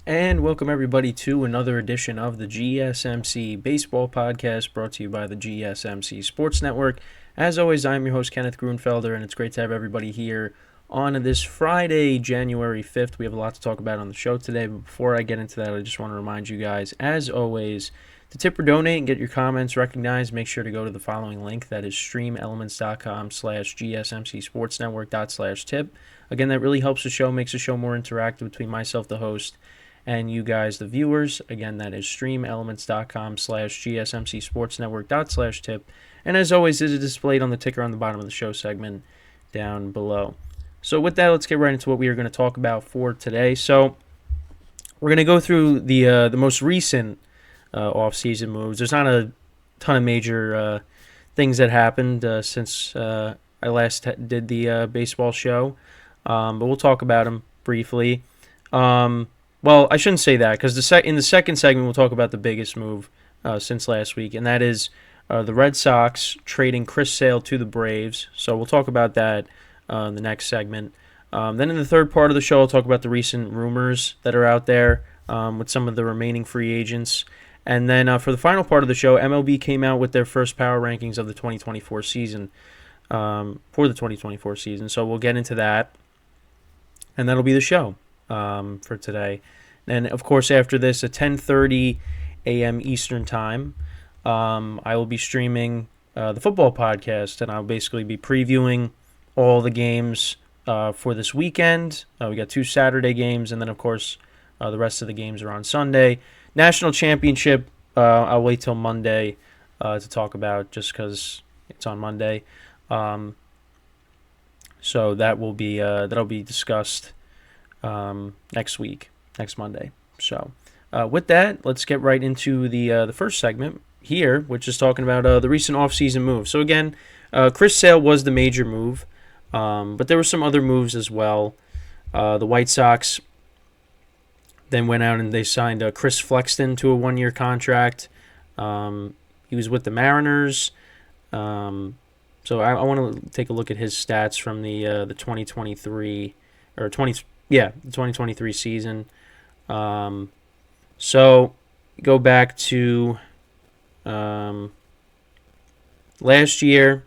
And welcome everybody to another edition of the GSMC Baseball Podcast brought to you by the GSMC Sports Network. As always, I'm your host, Kenneth Grunfelder, and it's great to have everybody here on this Friday, January 5th. We have a lot to talk about on the show today, but before I get into that, I just want to remind you guys, as always, to tip or donate and get your comments recognized, make sure to go to the following link. That is streamelements.com/gsmcsportsnetwork./tip. Again, that really helps the show, makes the show more interactive between myself, the host, and you guys, the viewers. Again, that is streamelements.com/gsmcsportsnetwork./tip. And as always, it is displayed on the ticker on the bottom of the show segment down below. So with that, let's get right into what we are going to talk about for today. So we're going to go through the most recent off-season moves. There's not a ton of major things that happened since I last did the baseball show, but we'll talk about them briefly. Well, I shouldn't say that because in the second segment, we'll talk about the biggest move since last week, and that is the Red Sox trading Chris Sale to the Braves. So we'll talk about that in the next segment. Then in the third part of the show, I'll talk about the recent rumors that are out there with some of the remaining free agents. And then for the final part of the show, MLB came out with their first power rankings of the 2024 season, for the 2024 season. So we'll get into that, and that'll be the show for today. And of course, after this, at 10:30 a.m. Eastern Time, I will be streaming the football podcast, and I'll basically be previewing all the games for this weekend. We got 2 Saturday games, and then, of course, the rest of the games are on Sunday. National Championship, I'll wait till Monday to talk about just because it's on Monday. So that'll be discussed next week, next Monday. So with that, let's get right into the first segment here, which is talking about the recent offseason moves. So again, Chris Sale was the major move, but there were some other moves as well. The White Sox then went out and they signed Chris Flexton to a 1-year contract. He was with the Mariners. So I want to take a look at his stats from the 2023 or 2023 season. So go back to last year.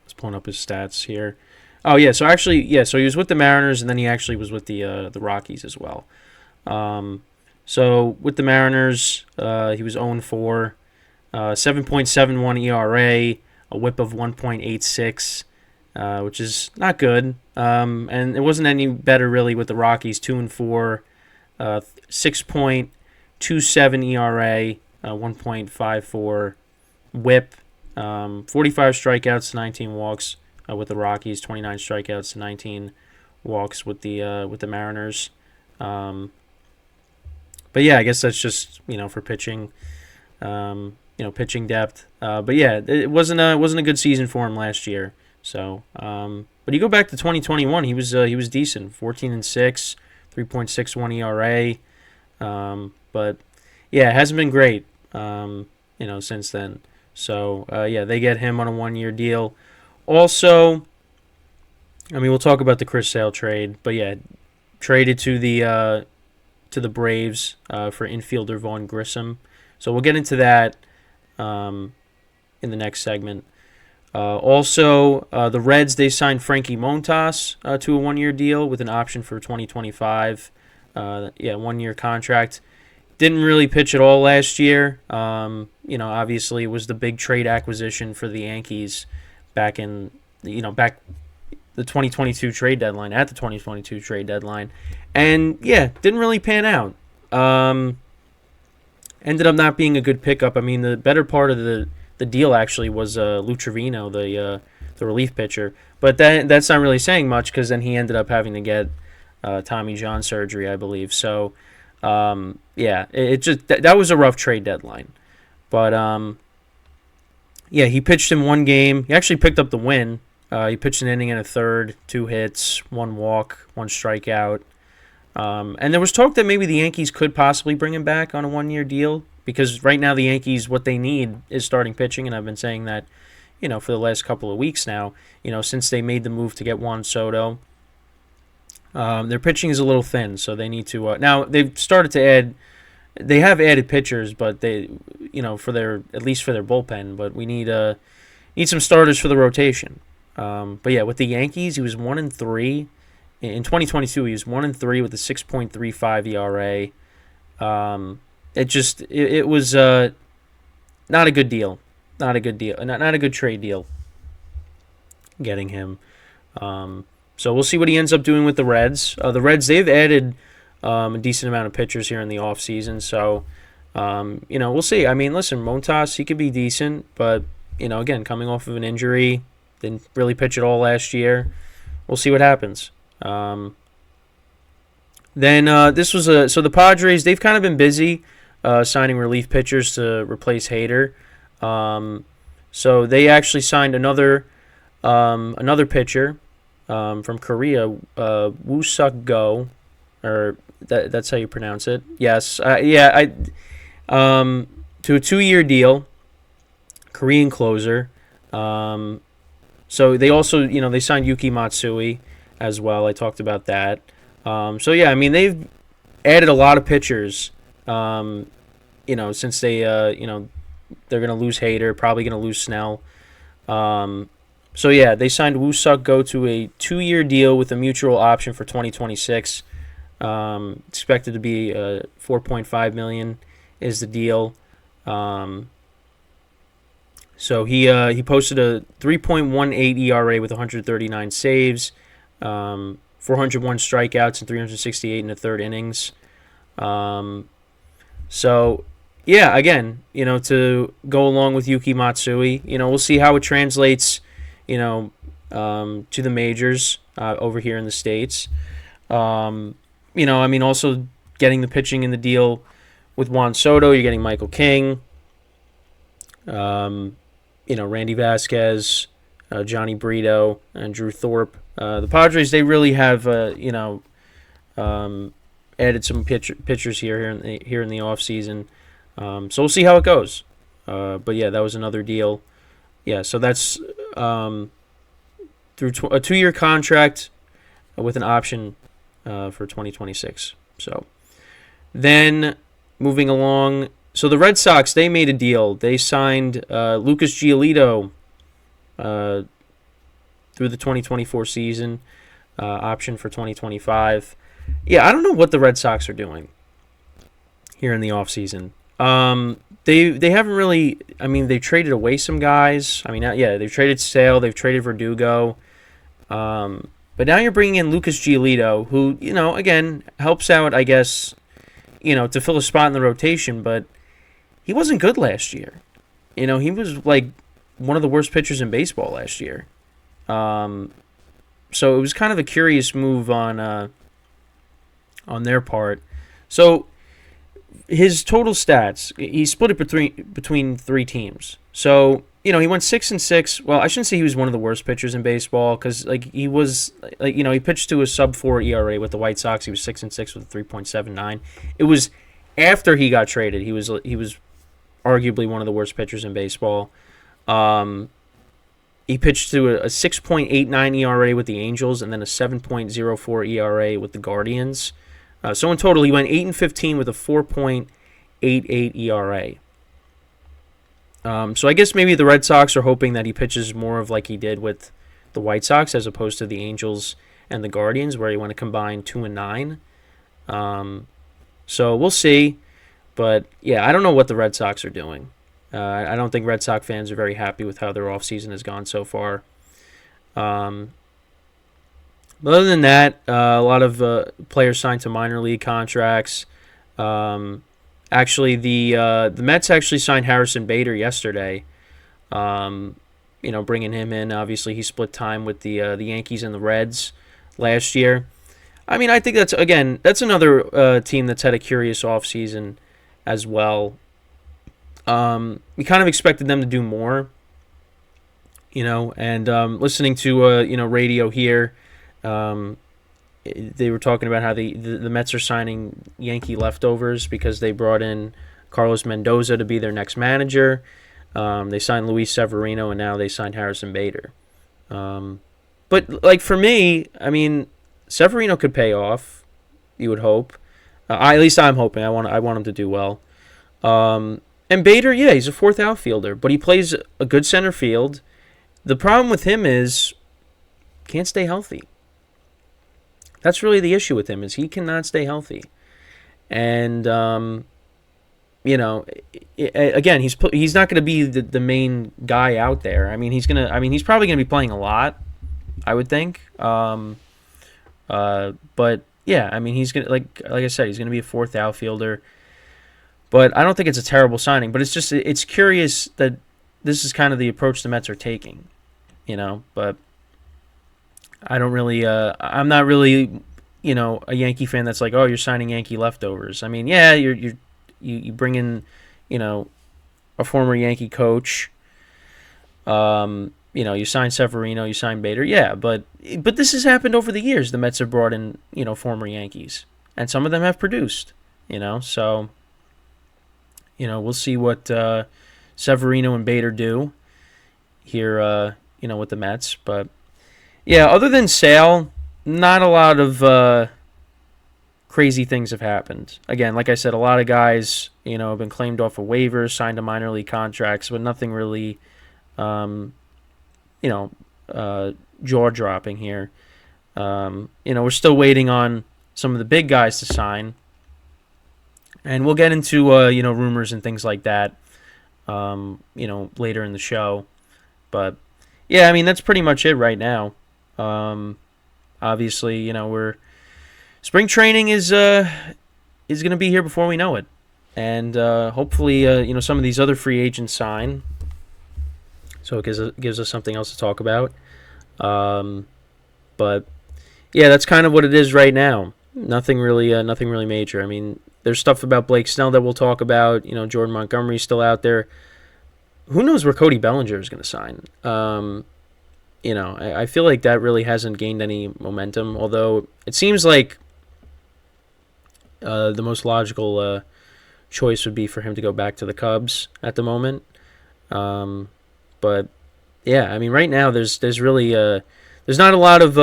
Let's pull up his stats here. Oh yeah, so he was with the Mariners, and then he actually was with the Rockies as well. So with the Mariners, he was 0-4, 7.71 ERA, a WHIP of 1.86, which is not good. And it wasn't any better really with the Rockies, 2-4, 6.27 ERA, 1.54 WHIP, 45 strikeouts to 19 walks with the Rockies, 29 strikeouts to 19 walks with the Mariners. But yeah, I guess that's just for pitching, pitching depth. But yeah, it wasn't a good season for him last year. So, but you go back to 2021, he was decent, 14-6, 3.61 ERA. But yeah, it hasn't been great, since then. So yeah, they get him on a 1-year deal. Also, I mean, we'll talk about the Chris Sale trade, but yeah, traded to the Braves for infielder Vaughn Grissom. So we'll get into that in the next segment. Also, the Reds, they signed Frankie Montas to a 1-year deal with an option for 2025. 1-year contract. Didn't really pitch at all last year. Obviously it was the big trade acquisition for the Yankees back in the 2022 trade deadline, And yeah, didn't really pan out. Ended up not being a good pickup. I mean, the better part of the deal actually was Lou Trevino, the relief pitcher. But that's not really saying much because then he ended up having to get Tommy John surgery, I believe. So, it just that was a rough trade deadline. But he pitched in one game. He actually picked up the win. He pitched an inning and a third, 2 hits, 1 walk, 1 strikeout. And there was talk that maybe the Yankees could possibly bring him back on a 1-year deal because right now the Yankees, what they need is starting pitching, and I've been saying that, for the last couple of weeks now, since they made the move to get Juan Soto. Their pitching is a little thin, so they need to. Now they've started to add. They have added pitchers, but they, for their at least for their bullpen. But we need some starters for the rotation. But yeah, with the Yankees, he was 1-3 in 2022. He was 1-3 with a 6.35 ERA. It was not a good deal. Not a good deal. Not a good trade deal. Getting him. So we'll see what he ends up doing with the Reds. The Reds, they've added a decent amount of pitchers here in the offseason. So, we'll see. I mean, listen, Montas, he could be decent, but, again, coming off of an injury, didn't really pitch at all last year. We'll see what happens. Then this was so the Padres, they've kind of been busy signing relief pitchers to replace Hader. So they actually signed another pitcher from Korea, Woo Suk Go, or that's how you pronounce it. Yes, to a 2-year deal, Korean closer. So they also, they signed Yuki Matsui as well. I talked about that. So yeah, I mean they've added a lot of pitchers. Since they, they're gonna lose Hader, probably gonna lose Snell. So yeah, they signed Woo Suk Go to a 2-year deal with a mutual option for 2026. Expected to be $4.5 million is the deal. So he posted a 3.18 ERA with 139 saves, 401 strikeouts, and 368 in the third innings. So yeah, again, to go along with Yuki Matsui, we'll see how it translates. To the majors over here in the States. Also getting the pitching in the deal with Juan Soto, you're getting Michael King, Randy Vasquez, Johnny Brito, and Drew Thorpe. The Padres, they really have, added some pitchers here in the offseason. So we'll see how it goes. But yeah, that was another deal. Yeah, so that's through a 2-year contract with an option for 2026. So then moving along, so the Red Sox, they made a deal. They signed Lucas Giolito through the 2024 season, option for 2025. Yeah, I don't know what the Red Sox are doing here in the offseason. They haven't really. I mean, they traded away some guys. I mean, they've traded Sale, they've traded Verdugo, but now you're bringing in Lucas Giolito, who again helps out, I guess, to fill a spot in the rotation. But he wasn't good last year. He was like one of the worst pitchers in baseball last year. So it was kind of a curious move on their part. So his total stats, he split it between 3 teams. So, he went 6-6. Well, I shouldn't say he was one of the worst pitchers in baseball because, he was, he pitched to a sub-4 ERA with the White Sox. He was 6-6 with a 3.79. It was after he got traded. He was arguably one of the worst pitchers in baseball. He pitched to a 6.89 ERA with the Angels and then a 7.04 ERA with the Guardians. So in total, he went 8-15 with a 4.88 ERA. So I guess maybe the Red Sox are hoping that he pitches more of like he did with the White Sox as opposed to the Angels and the Guardians, where he want to combine 2 and 9. So we'll see. But yeah, I don't know what the Red Sox are doing. I don't think Red Sox fans are very happy with how their offseason has gone so far. But other than that, a lot of players signed to minor league contracts. Actually, the Mets actually signed Harrison Bader yesterday. Bringing him in. Obviously, he split time with the Yankees and the Reds last year. I mean, I think that's another team that's had a curious offseason as well. We kind of expected them to do more, and listening to radio here. They were talking about how the Mets are signing Yankee leftovers because they brought in Carlos Mendoza to be their next manager. They signed Luis Severino, and now they signed Harrison Bader. But for me, I mean, Severino could pay off. You would hope. At least I'm hoping. I want him to do well. And Bader, yeah, he's a fourth outfielder, but he plays a good center field. The problem with him is can't stay healthy. That's really the issue with him is he cannot stay healthy. And again, he's not going to be the main guy out there. I mean, he's probably going to be playing a lot, I would think. But yeah, I mean, he's gonna like I said, he's going to be a fourth outfielder. But I don't think it's a terrible signing. But it's curious that this is kind of the approach the Mets are taking, But I don't really, I'm not really, a Yankee fan that's like, oh, you're signing Yankee leftovers. I mean, yeah, you bring in, a former Yankee coach. You sign Severino, you sign Bader, yeah, but this has happened over the years. The Mets have brought in, former Yankees, and some of them have produced, so. We'll see what Severino and Bader do here, with the Mets. But, yeah, other than Sale, not a lot of crazy things have happened. Again, like I said, a lot of guys, have been claimed off of waivers, signed to minor league contracts, but nothing really, jaw-dropping here. We're still waiting on some of the big guys to sign. And we'll get into, rumors and things like that, later in the show. But, yeah, I mean, that's pretty much it right now. Obviously, spring training is going to be here before we know it. And hopefully, some of these other free agents sign. So it gives us something else to talk about. But, yeah, that's kind of what it is right now. Nothing really major. I mean, there's stuff about Blake Snell that we'll talk about. Jordan Montgomery's still out there. Who knows where Cody Bellinger is going to sign? I feel like that really hasn't gained any momentum, although it seems like the most logical choice would be for him to go back to the Cubs at the moment. But, yeah, I mean, right now there's really there's not a lot of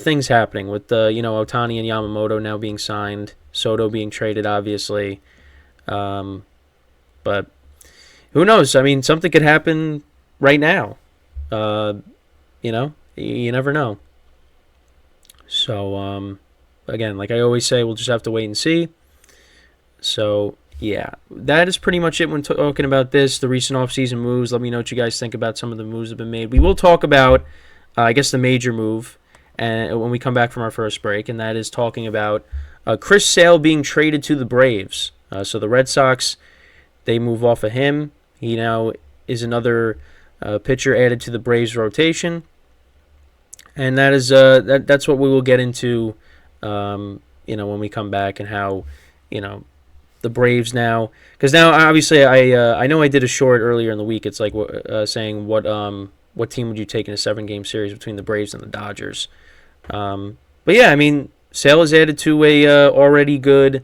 things happening with Ohtani and Yamamoto now being signed, Soto being traded, obviously. But who knows? I mean, something could happen right now. You never know. So, again, like I always say, we'll just have to wait and see. So, yeah, that is pretty much it when talking about this, the recent offseason moves. Let me know what you guys think about some of the moves that have been made. We will talk about, the major move and when we come back from our first break, and that is talking about Chris Sale being traded to the Braves. So the Red Sox, they move off of him. He now is another pitcher added to the Braves rotation, and that is that's what we will get into, when we come back, and how the Braves now, because now obviously I know I did a short earlier in the week. It's like saying what team would you take in a 7-game series between the Braves and the Dodgers. But yeah, I mean, Sale is added to a already good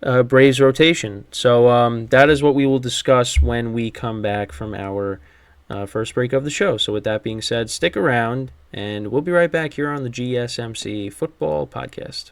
Braves rotation. So that is what we will discuss when we come back from our first break of the show. So with that being said, stick around, and we'll be right back here on the GSMC Football Podcast.